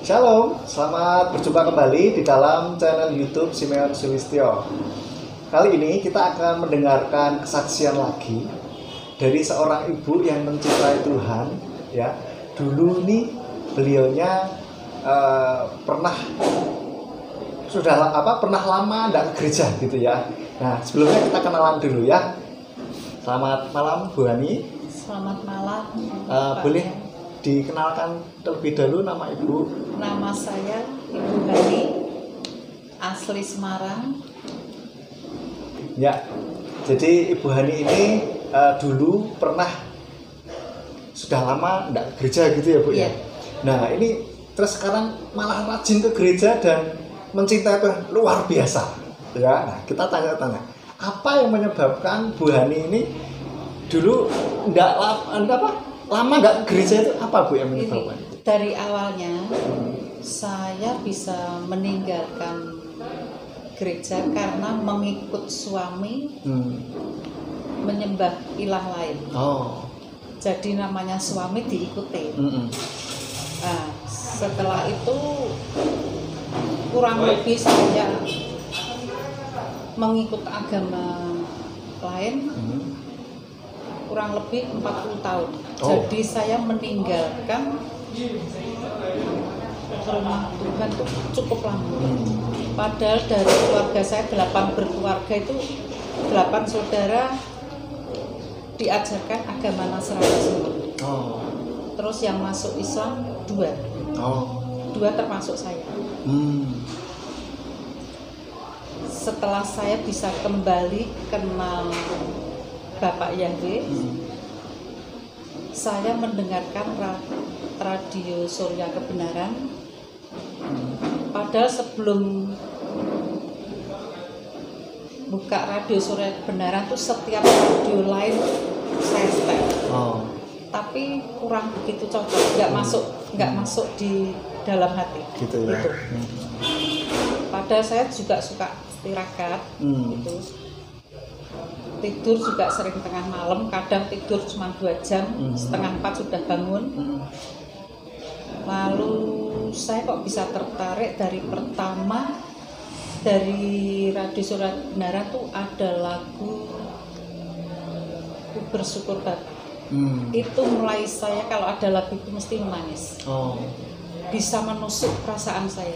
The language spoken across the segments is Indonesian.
Shalom, selamat berjumpa kembali di dalam channel YouTube Simeon Sulistyo. Kali ini kita akan mendengarkan kesaksian lagi dari seorang ibu yang mencintai Tuhan. Ya, dulu nih beliaunya pernah lama tidak ke gereja gitu ya. Nah, sebelumnya kita kenalan dulu ya. Selamat malam Bu Hani. Selamat malam. Boleh dikenalkan terlebih dahulu nama Ibu? Nama saya Ibu Hani, asli Semarang. Ya, jadi Ibu Hani ini dulu pernah sudah lama tidak ke gereja gitu ya Bu ya? Nah ini terus sekarang malah rajin ke gereja dan mencintai Tuhan luar biasa ya. Nah kita tanya-tanya apa yang menyebabkan Bu Hani ini dulu lama nggak ke gereja, itu apa Bu yang menyebabkan? Dari awalnya saya bisa meninggalkan gereja karena mengikut suami menyembah ilah lain. Jadi namanya suami diikuti. Nah, setelah itu kurang lebih saya mengikut agama lain kurang lebih 40 tahun. Jadi saya meninggalkan rumah Tuhan itu cukup lama. Padahal dari keluarga saya 8 berkeluarga itu 8 saudara diajarkan agama Nasrani semua. Terus yang masuk Islam 2 termasuk saya. Setelah saya bisa kembali kenal Bapak Yahweh, saya mendengarkan radio Surya Kebenaran. Padahal sebelum buka radio Surya Kebenaran tuh setiap radio lain saya setel. Tapi kurang begitu cocok, nggak masuk di dalam hati. Gitu ya. Padahal saya juga suka istirahat gitu. Tidur juga sering tengah malam, kadang tidur cuma 2 jam, setengah 4 sudah bangun. Lalu saya kok bisa tertarik dari pertama dari radio Surya Kebenaran tuh ada lagu Ku Bersyukur Bapa. Itu mulai saya kalau ada lagu itu mesti menangis. Bisa menusuk perasaan saya.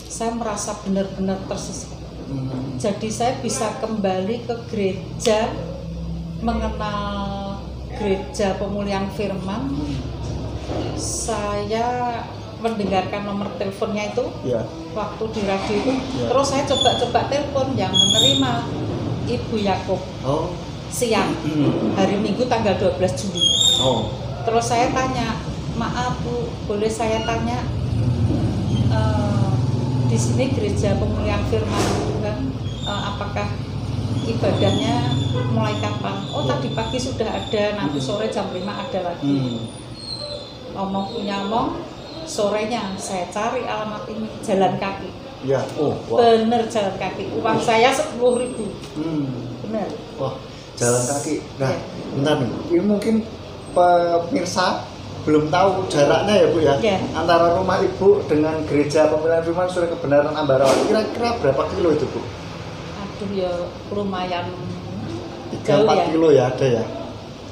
Saya merasa benar-benar tersesat. Jadi saya bisa kembali ke gereja, mengenal gereja Pemulihan Firman. Saya mendengarkan nomor teleponnya itu waktu di radio itu. Terus saya coba telepon, yang menerima Ibu Yakub siang hari Minggu tanggal 12 Juli. Terus saya tanya, maaf Bu, boleh saya tanya di sini gereja Pemulihan Firman Tuhan, apakah ibadahnya mulai kapan? Tadi pagi sudah ada, nanti sore jam 5 ada lagi. Ngomong, sorenya saya cari alamat ini, jalan kaki. Bener jalan kaki. Uang saya 10.000. Bener. Wah, jalan kaki. Nah, bentar nih. Ini mungkin pemirsa belum tahu jaraknya ya Bu ya, antara rumah Ibu dengan gereja Pemulihan Firman Surya Kebenaran Ambarawa. Kira-kira berapa kilo itu Bu? Aduh ya lumayan 3-4 kilo ya ada ya.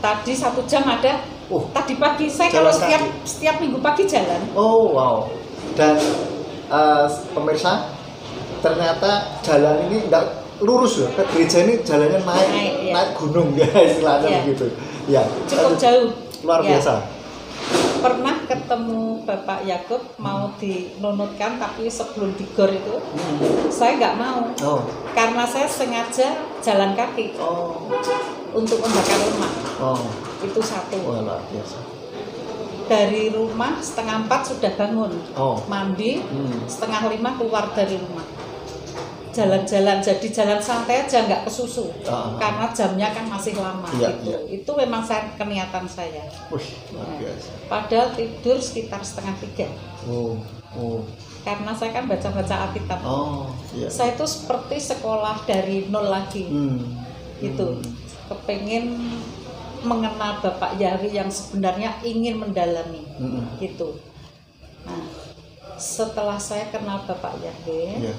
Tadi 1 jam ada. Tadi pagi saya kalau setiap minggu pagi jalan. Wow. Dan pemirsa, ternyata jalan ini enggak lurus ya. Ke gereja ini jalannya naik gunung ya istilahnya begitu. Ya. Cukup jauh. Luar biasa. Pernah ketemu Bapak Yakub mau dinunutkan, tapi sebelum di gor itu saya nggak mau karena saya sengaja jalan kaki untuk membakar rumah. Itu satu. Luar biasa. Dari rumah 4:30 sudah bangun, mandi, 4:30 keluar dari rumah, jalan-jalan, jadi jalan santai aja, nggak ke susu karena jamnya kan masih lama. Itu memang keniatan saya. Padahal tidur sekitar 2:30. Karena saya kan baca-baca Alkitab. Saya itu seperti sekolah dari nol lagi. Gitu. Kepengen mengenal Bapak Yahweh yang sebenarnya ingin mendalami. Gitu. Nah, Setelah saya kenal Bapak Yahwe,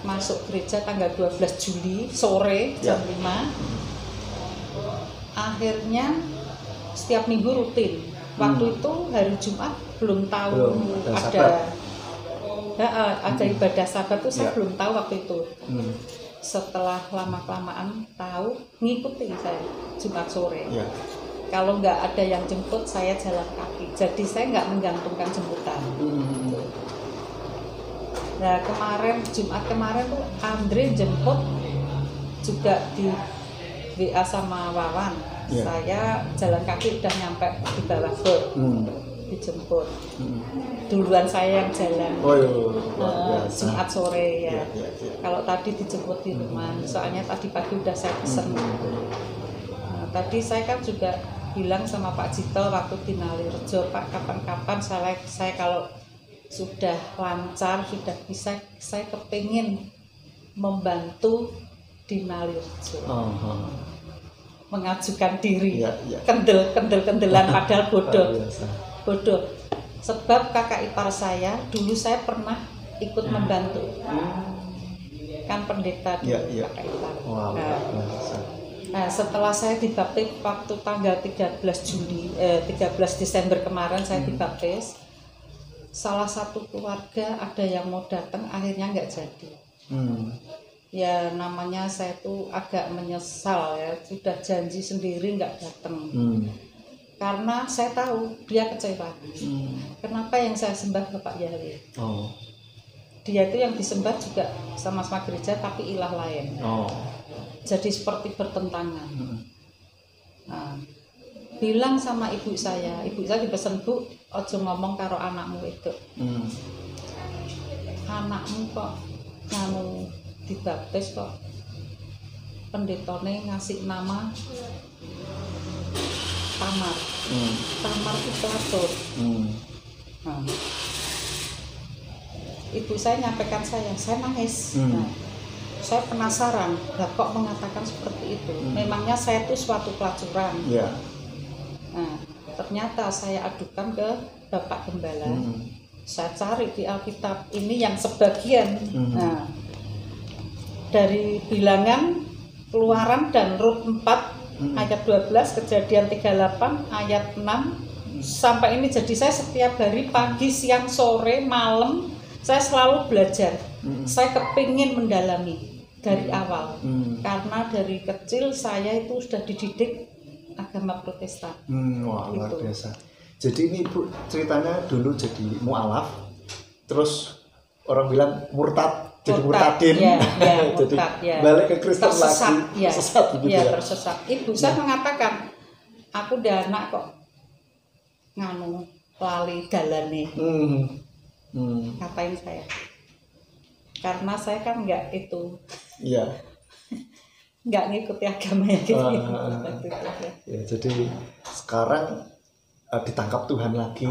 masuk gereja tanggal 12 Juli sore jam 5. Akhirnya setiap minggu rutin. Waktu itu hari Jumat belum tahu ada ibadah Sabat tuh saya belum tahu waktu itu. Setelah lama-kelamaan tahu, ngikuti saya Jumat sore. Kalau nggak ada yang jemput, saya jalan kaki. Jadi saya nggak menggantungkan jemputan. Nah Jumat kemarin tuh Andre jemput juga di WA sama Wawan. Saya jalan kaki udah nyampe di bawah bor, dijemput. Duluan saya yang jalan. Jumat sore ya. Kalau tadi dijemput di rumah, soalnya tadi pagi udah saya pesen. Tadi saya kan juga bilang sama Pak Jito waktu di Nalirejo, Pak kapan-kapan saya kalau sudah lancar, sudah bisa, saya kepingin membantu di Nalirejo. Mengajukan diri, kendel-kendelan padahal bodoh. Sebab kakak ipar saya dulu saya pernah ikut membantu, kan pendeta di kakak ipar. Nah, setelah saya dibaptis waktu tanggal 13 Desember kemarin saya dibaptis, salah satu keluarga ada yang mau datang, akhirnya nggak jadi. Ya namanya saya tuh agak menyesal ya, sudah janji sendiri nggak datang. Karena saya tahu dia kecewa. Kenapa yang saya sembah Bapak Yahwe? Dia itu yang disembah juga sama-sama gereja tapi ilah lain. Jadi seperti bertentangan. Nah, bilang sama ibu saya dipesen, Bu, ojo ngomong karo anakmu itu. Anakmu kok nganu dibaptis kok pendetone ngasih nama Tamar. Tamar itu Platon. Nah, ibu saya nyampaikan saya nangis. Nah, saya penasaran, kok mengatakan seperti itu. Memangnya saya itu suatu pelacuran. Nah, ternyata saya adukan ke Bapak Gembala. Saya cari di Alkitab ini yang sebagian. Nah, dari bilangan Keluaran dan Rut 4 ayat 12, Kejadian 38 ayat 6 sampai ini. Jadi saya setiap hari pagi, siang, sore, malam saya selalu belajar. Saya kepingin mendalami dari awal. Karena dari kecil saya itu sudah dididik agama Protestan. Wah, luar biasa. Jadi ini Ibu ceritanya dulu jadi mualaf, terus orang bilang murtad, jadi murtadin, jadi balik ke Kristen lagi, tersesat begitu ya. Tersesat. Ibu saya mengatakan, aku udah anak kok nganu lali dalane. Ngapain saya? Karena saya kan nggak itu. Nggak ngikuti agamanya gitu. Ya, jadi sekarang ditangkap Tuhan lagi.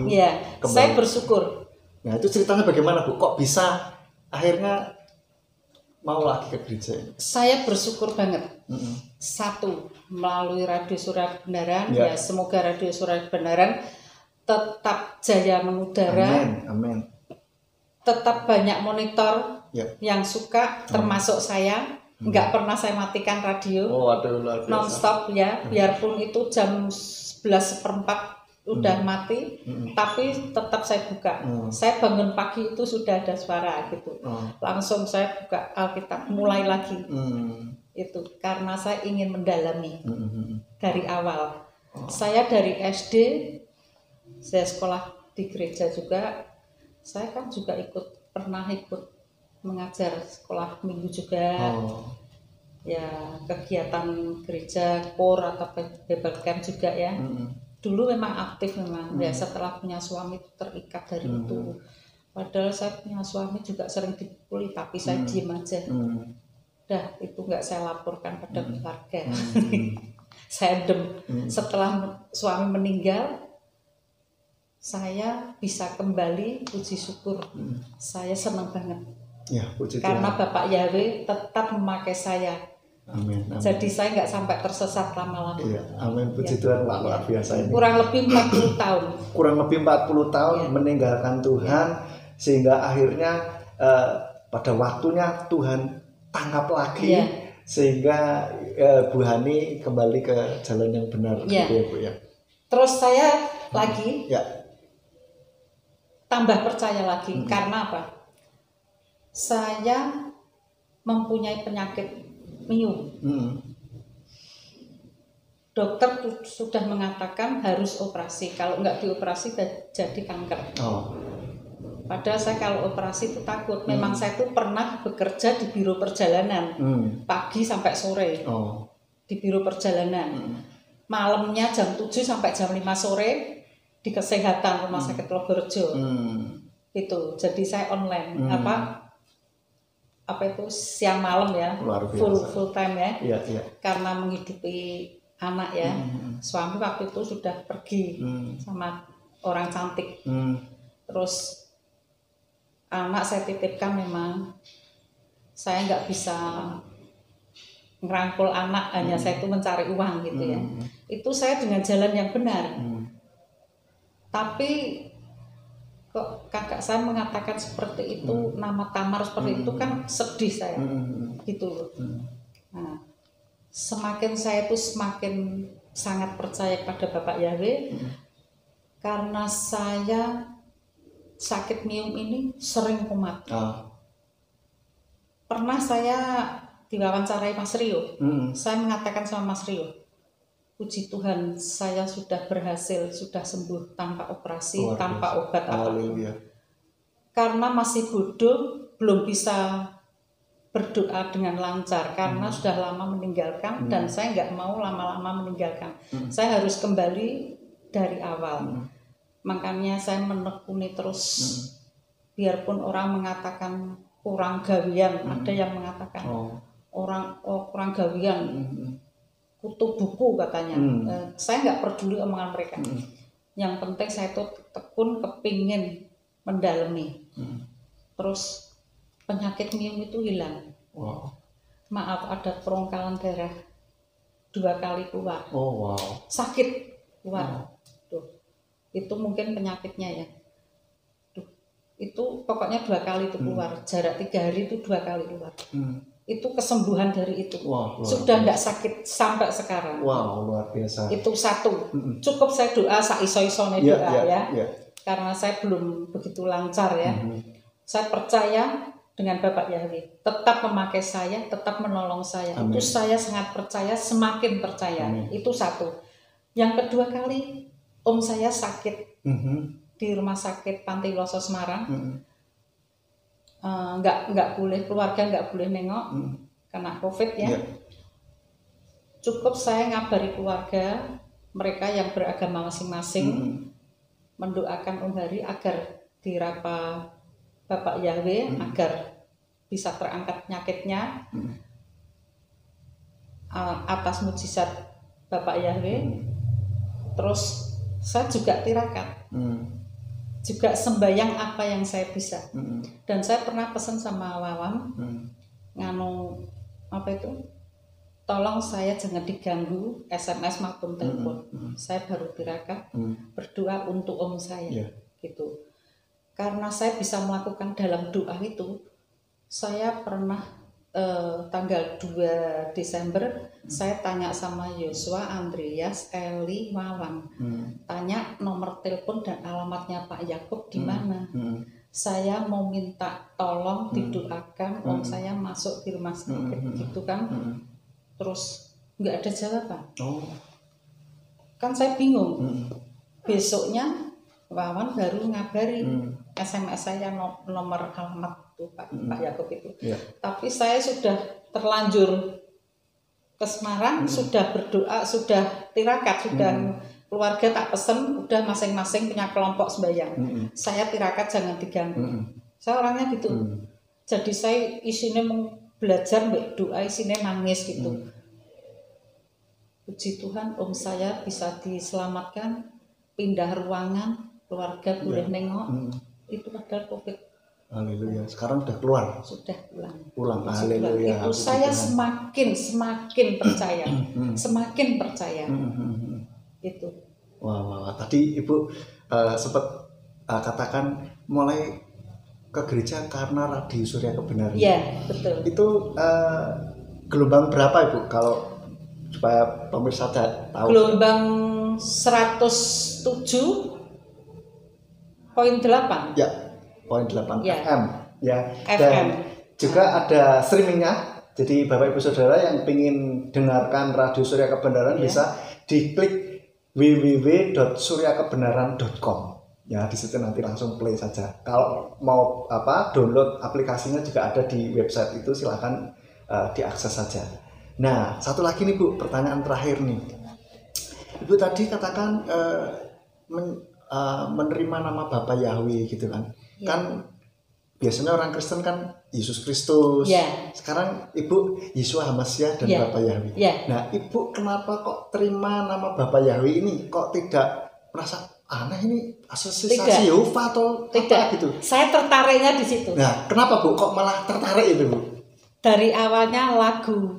Saya bersyukur. Nah itu ceritanya bagaimana Bu? Kok bisa akhirnya mau lagi ke gereja? Saya bersyukur banget. Satu, melalui Radio Suara Kebenaran. Ya semoga Radio Suara Kebenaran tetap jaya mengudara. Amin. Tetap banyak monitor yang suka, termasuk saya. Nggak pernah saya matikan radio. Non-stop ya. Biarpun itu jam 11:04 udah mati, tapi tetap saya buka. Saya bangun pagi itu sudah ada suara gitu. Langsung saya buka Alkitab, mulai lagi. Itu karena saya ingin mendalami dari awal. Saya dari SD, saya sekolah di gereja juga. Saya kan juga pernah ikut mengajar sekolah minggu juga. Ya kegiatan gereja, KOR atau Bible Camp juga ya. Dulu memang aktif memang. Ya setelah punya suami itu terikat dari itu. Padahal saya punya suami juga sering dipukuli, tapi saya diem aja. Dah itu nggak saya laporkan pada keluarga. Saya dem. Setelah suami meninggal, saya bisa kembali, puji syukur. Saya senang banget. Ya, puji karena Tuhan. Bapak Yahwe tetap memakai saya Amin, amin. Jadi saya nggak sampai tersesat lama-lama. Iya, amin. Puji Tuhan, luar biasa ini. Kurang lebih 40 tahun. Kurang lebih 40 tahun meninggalkan Tuhan, sehingga akhirnya pada waktunya Tuhan tangkap lagi, sehingga Bu Hani kembali ke jalan yang benar, gitu ya Bu ya. Terus saya lagi tambah percaya lagi, karena apa? Saya mempunyai penyakit miom. Dokter sudah mengatakan harus operasi, kalau nggak dioperasi jadi kanker. Padahal saya kalau operasi itu takut. Memang saya tuh pernah bekerja di biro perjalanan, pagi sampai sore di biro perjalanan. Malamnya jam 7 sampai jam 5 sore di kesehatan Rumah Sakit Logorejo. Itu jadi saya online apa itu siang malam ya, full time ya. Karena menghidupi anak ya. Suami waktu itu sudah pergi sama orang cantik. Terus anak saya titipkan, memang saya nggak bisa ngerangkul anak, hanya saya itu mencari uang gitu ya. Itu saya dengan jalan yang benar. Tapi kok kakak saya mengatakan seperti itu, nama Tamar seperti itu, kan sedih saya gitu loh. Nah, semakin saya itu semakin sangat percaya pada Bapak Yahweh, karena saya sakit miom ini sering kumat. Pernah saya diwawancarai Mas Rio, saya mengatakan sama Mas Rio, puji Tuhan saya sudah berhasil, sudah sembuh tanpa operasi, tanpa obat apapun. Karena masih bodoh, belum bisa berdoa dengan lancar, karena sudah lama meninggalkan, dan saya nggak mau lama-lama meninggalkan. Saya harus kembali dari awal. Makanya saya menekuni terus, biarpun orang mengatakan kurang gawian, ada yang mengatakan kurang gawian, kutu buku katanya. Saya nggak peduli omongan mereka. Yang penting saya tuh tekun kepingin mendalami. Terus penyakit miom itu hilang. Maaf, ada perongkalan darah 2 kali keluar. Sakit keluar. Itu mungkin penyakitnya ya. Itu pokoknya 2 kali itu keluar. Jarak 3 hari itu 2 kali keluar. Itu kesembuhan dari itu. Sudah tidak sakit sampai sekarang. Luar biasa. Itu satu. Cukup saya doa saiso-isone doa ya. Karena saya belum begitu lancar ya. Saya percaya dengan Bapak Yahweh. Tetap memakai saya, tetap menolong saya. Amin. Itu saya sangat percaya, semakin percaya. Itu satu. Yang kedua kali om saya sakit di Rumah Sakit Panti Loso Semarang. Nggak boleh, keluarga nggak boleh nengok, kena COVID ya. Cukup saya ngabari keluarga mereka yang beragama masing-masing, mendoakan Om Hari agar dirapa Bapak Yahweh, agar bisa terangkat penyakitnya atas mujizat Bapak Yahweh. Terus saya juga tirakat, juga sembahyang apa yang saya bisa. Dan saya pernah pesan sama Wawan, nganu apa itu, tolong saya jangan diganggu SMS maupun telepon. Saya baru tirakat, berdoa untuk om saya, gitu. Karena saya bisa melakukan dalam doa itu. Saya pernah tanggal 2 Desember saya tanya sama Yosua, Andreas, Eli, Wawan, tanya nomor telepon dan alamatnya Pak Yakub di mana. Saya mau minta tolong didoakan om saya masuk di rumah sakit gitu kan. Terus nggak ada jawaban. Kan saya bingung. Besoknya Wawan baru ngabari, SMS saya nomor alamat tuh Pak Yakub itu. Tapi saya sudah terlanjur ke Semarang, sudah berdoa, sudah tirakat, sudah keluarga tak pesen, udah masing-masing punya kelompok sembahyang. Saya tirakat jangan diganggu. Saya orangnya gitu. Jadi saya isinya mau belajar doa, isinya nangis gitu. Puji Tuhan, om saya bisa diselamatkan, pindah ruangan, keluarga boleh nengok. Itu padahal COVID. Haleluya. Sekarang sudah keluar. Sudah pulang. Haleluya. Itu saya semakin percaya. Semakin percaya. Itu. Wah. Tadi Ibu sempat katakan mulai ke gereja karena Radio Surya Kebenaran. Iya, betul. Itu gelombang berapa Ibu kalau supaya pemirsa tahu? Gelombang 107.8. Ya, 0.8 ya. FM ya. FM. Dan juga ada streamingnya. Jadi Bapak Ibu Saudara yang ingin dengarkan Radio Surya Kebenaran bisa diklik www.suryakebenaran.com. Ya, di situ nanti langsung play saja. Kalau mau download aplikasinya juga ada di website itu, silakan diakses saja. Nah, satu lagi nih Bu, pertanyaan terakhir nih. Ibu tadi katakan menerima nama Bapa Yahweh gitu kan. Ya. Kan biasanya orang Kristen kan Yesus Kristus. Ya. Sekarang Ibu Yeshua HaMashiach dan Bapa Yahweh. Ya. Nah, Ibu kenapa kok terima nama Bapa Yahweh ini? Kok tidak merasa aneh ini asosiasi Yehova atau tidak apa gitu? Saya tertariknya di situ. Nah, kenapa Bu kok malah tertarik itu Bu? Dari awalnya lagu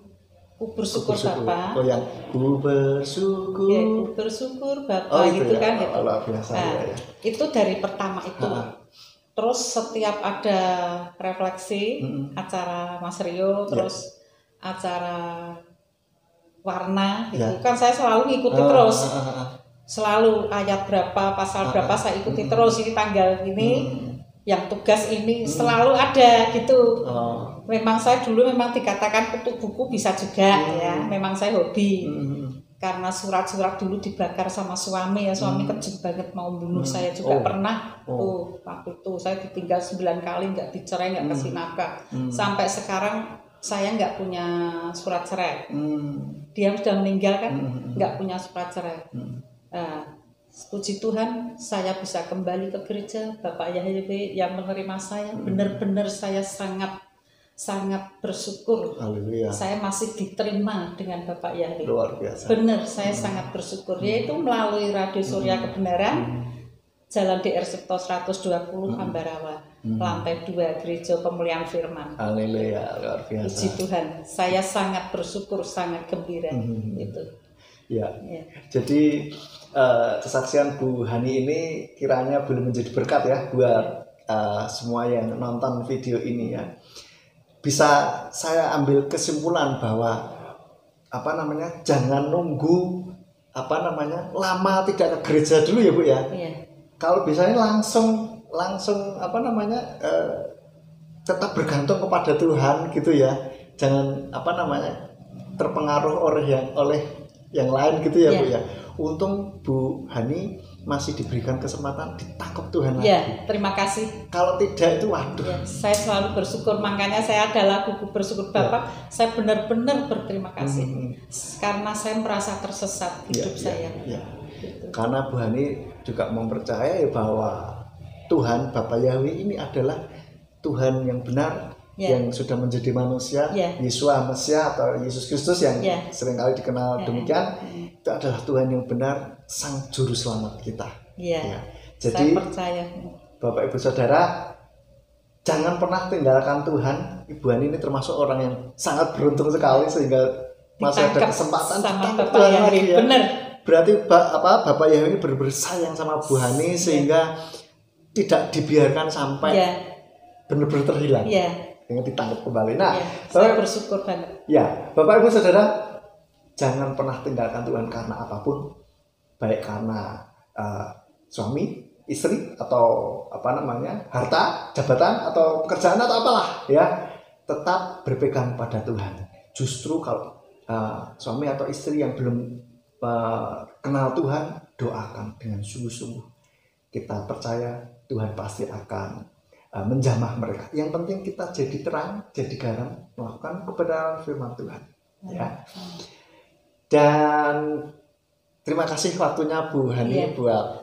Ku bersyukur Bapa. Oh, yang ku bersyukur. Ya, ku bersyukur Bapa gitu ya? Kan gitu. Allah biasa ya. Itu dari pertama itu. Terus setiap ada refleksi acara Mas Rio, terus acara warna gitu kan saya selalu ngikuti terus. Selalu ayat berapa, pasal berapa saya ikuti terus, ini tanggal ini, yang tugas ini selalu ada gitu. Memang saya dulu memang dikatakan kutu buku bisa juga ya, memang saya hobi. Karena surat-surat dulu dibakar sama suami ya, suami kejam banget mau bunuh saya juga pernah. Waktu itu saya ditinggal 9 kali, nggak dicerai, nggak kasih nafkah. Sampai sekarang saya nggak punya surat cerai. Dia sudah meninggal kan, nggak punya surat cerai. Puji Tuhan saya bisa kembali ke gereja. Bapak Yahweh yang menerima saya, benar-benar saya sangat bersyukur. Haleluya. Saya masih diterima dengan Bapak Yahweh. Luar biasa. Benar, saya sangat bersyukur. Yaitu melalui Radio Surya Kebenaran, Jalan DR Septo 120 Ambarawa, lantai 2 Gereja Pemulihan Firman. Haleluya, luar biasa. Puji Tuhan, saya sangat bersyukur, sangat gembira. Gitu. Ya. Jadi kesaksian Bu Hani ini kiranya boleh menjadi berkat ya buat semua yang nonton video ini ya. Bisa saya ambil kesimpulan bahwa jangan nunggu lama tidak ke gereja dulu ya Bu ya. Iya. Kalau biasanya langsung tetap bergantung kepada Tuhan gitu ya. Jangan terpengaruh oleh yang lain gitu ya Bu ya. Untung Bu Hani masih diberikan kesempatan ditangkap Tuhan lagi. Ya, terima kasih. Kalau tidak itu waduh. Ya, saya selalu bersyukur, makanya saya adalah buku bersyukur Bapak. Saya benar-benar berterima kasih karena saya merasa tersesat hidup saya. Gitu. Karena Bu Hani juga mempercayai bahwa Tuhan Bapa Yahweh ini adalah Tuhan yang benar. Yang sudah menjadi manusia, Yeshua HaMashiach atau Yesus Kristus yang seringkali dikenal demikian, itu adalah Tuhan yang benar, Sang Juru Selamat kita. Jadi, saya percaya. Bapak Ibu Saudara, jangan pernah tinggalkan Tuhan. Ibu Hani ini termasuk orang yang sangat beruntung sekali sehingga masih ada kesempatan ditangkap Tuhan lagi ya. Benar. Berarti Bapak Yahweh ini benar-benar sayang sama Bu Hani sehingga tidak dibiarkan sampai benar-benar terhilang. Dengan ditangkap kembali. Nah, saya bersyukur banget. Ya, Bapak Ibu Saudara, jangan pernah tinggalkan Tuhan karena apapun, baik karena suami, istri, atau harta, jabatan, atau pekerjaan atau apalah, ya, tetap berpegang pada Tuhan. Justru kalau suami atau istri yang belum kenal Tuhan, doakan dengan sungguh-sungguh. Kita percaya Tuhan pasti akan menjamah mereka. Yang penting kita jadi terang, jadi garam, melakukan kebenaran firman Tuhan. Ya. Dan terima kasih waktunya Bu Hani buat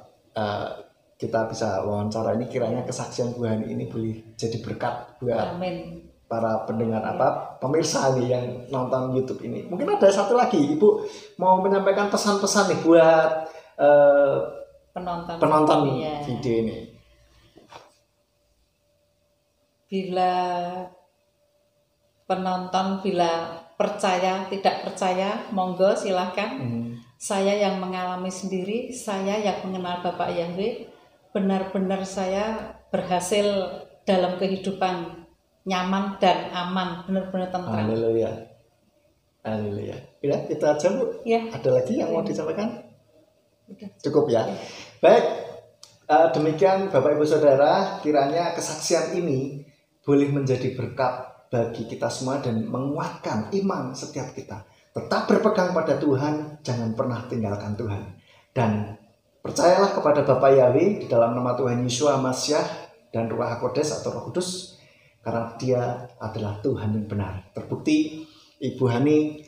kita bisa wawancara ini. Kiranya kesaksian Bu Hani ini boleh jadi berkat buat para pendengar pemirsa nih yang nonton YouTube ini. Mungkin ada satu lagi, Ibu mau menyampaikan pesan-pesan nih buat penonton video ini. Bila penonton bila percaya tidak percaya, monggo silahkan. Saya yang mengalami sendiri, saya yang mengenal Bapak Yahweh, benar-benar saya berhasil dalam kehidupan nyaman dan aman, benar-benar tentram. Haleluya. Haleluya. Ya, itu aja Bu. Ya. Ada lagi yang mau disampaikan? Cukup ya. Baik, demikian Bapak Ibu Saudara, kiranya kesaksian ini boleh menjadi berkat bagi kita semua dan menguatkan iman setiap kita. Tetap berpegang pada Tuhan, jangan pernah tinggalkan Tuhan. Dan percayalah kepada Bapak Yahweh di dalam nama Tuhan Yesus Masiah dan Ruach HaKodes atau Roh Kudus, karena Dia adalah Tuhan yang benar. Terbukti Ibu Hani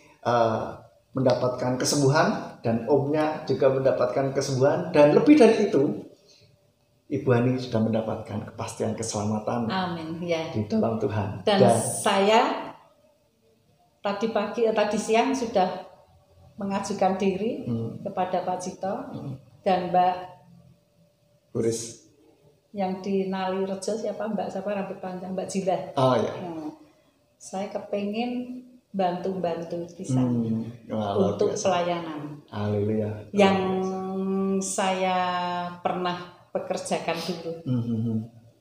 mendapatkan kesembuhan dan omnya juga mendapatkan kesembuhan, dan lebih dari itu Ibu Hani sudah mendapatkan kepastian keselamatan. Amin ya. Di dalam Tuhan. Dan saya tadi siang sudah mengajukan diri kepada Pak Cito dan Mbak Buris yang di Nalirejo, siapa Mbak siapa rambut panjang, Mbak Jilah. Oh ya. Nah, saya kepengen bantu di sana untuk pelayanan. Haleluya. Yang saya pernah pekerjakan dulu.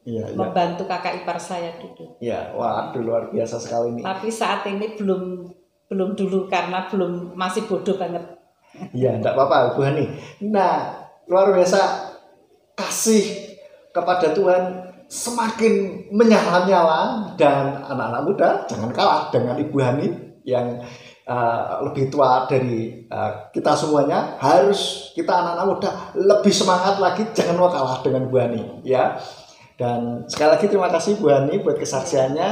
Iya, membantu kakak ipar saya dulu. Iya, waduh luar biasa sekali nih. Tapi saat ini belum dulu karena masih bodoh banget. Iya, enggak apa-apa Bu Hani. Nah, luar biasa kasih kepada Tuhan semakin menyala-nyala, dan anak-anak muda jangan kalah dengan Ibu Hani yang lebih tua dari kita semuanya. Harus kita anak-anak muda lebih semangat lagi, jangan mau kalah dengan Bu Hani ya. Dan sekali lagi terima kasih Bu Hani buat kesaksiannya,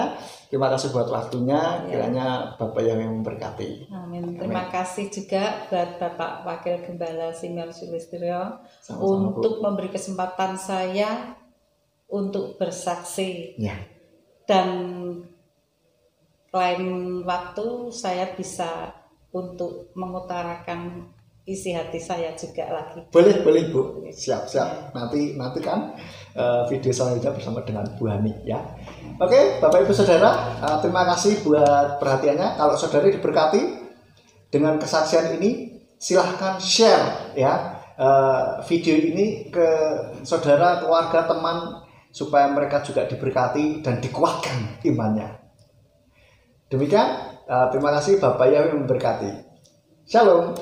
terima kasih buat waktunya, kiranya Bapak yang memberkati. Amin. Terima kasih juga buat Bapak Wakil Gembala Simeon Sulistyo untuk memberi kesempatan saya untuk bersaksi ya. Dan lain waktu saya bisa untuk mengutarakan isi hati saya juga lagi. Boleh Bu, siap. Ya. Nanti kan video selanjutnya bersama dengan Bu Hani ya. Oke, Bapak Ibu Saudara, terima kasih buat perhatiannya. Kalau saudara diberkati dengan kesaksian ini, silahkan share ya video ini ke saudara, keluarga, teman, supaya mereka juga diberkati dan dikuatkan imannya. Demikian, terima kasih, Bapak Yahweh memberkati. Shalom.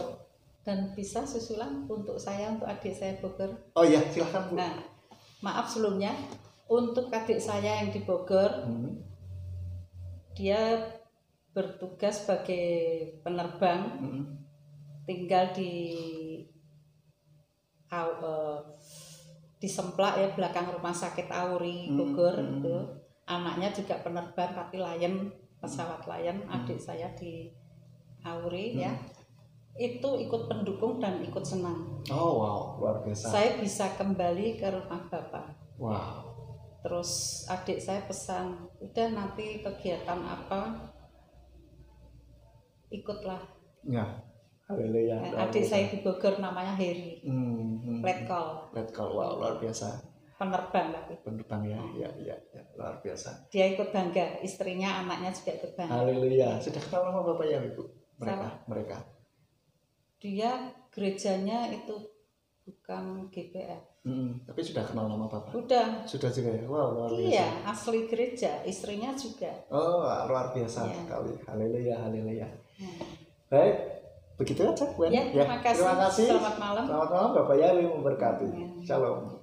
Dan bisa susulan untuk adik saya Bogor. Oh iya, silahkan Bu. Nah, maaf sebelumnya, untuk adik saya yang di Bogor, dia bertugas sebagai penerbang, tinggal di Semplak ya, belakang rumah sakit Auri Bogor itu. Anaknya juga penerbang tapi pesawat Lion, adik saya di Auri ya. Itu ikut pendukung dan ikut senang. Oh wow, luar biasa. Saya bisa kembali ke rumah Bapak. Wow. Terus adik saya pesan, udah nanti kegiatan apa ikutlah. Ya. Haleluya. Adik saya di Bogor namanya Heri. Letkol. Wow, luar biasa. Penerbang tapi. Penerbang ya, luar biasa. Dia ikut bangga, istrinya, anaknya juga ikut bangga. Haleluya. Sudah kenal sama Bapak ya, Ibu? Mereka. Dia gerejanya itu bukan GPF. Tapi sudah kenal nama Bapak? Sudah juga ya? Wow, luar biasa. Iya, asli gereja, istrinya juga. Oh, luar biasa sekali. Haleluya. Baik, begitu aja Bu. Ya, terima kasih. Terima kasih. Selamat malam. Selamat malam, Bapak Yahweh memberkati. Shalom.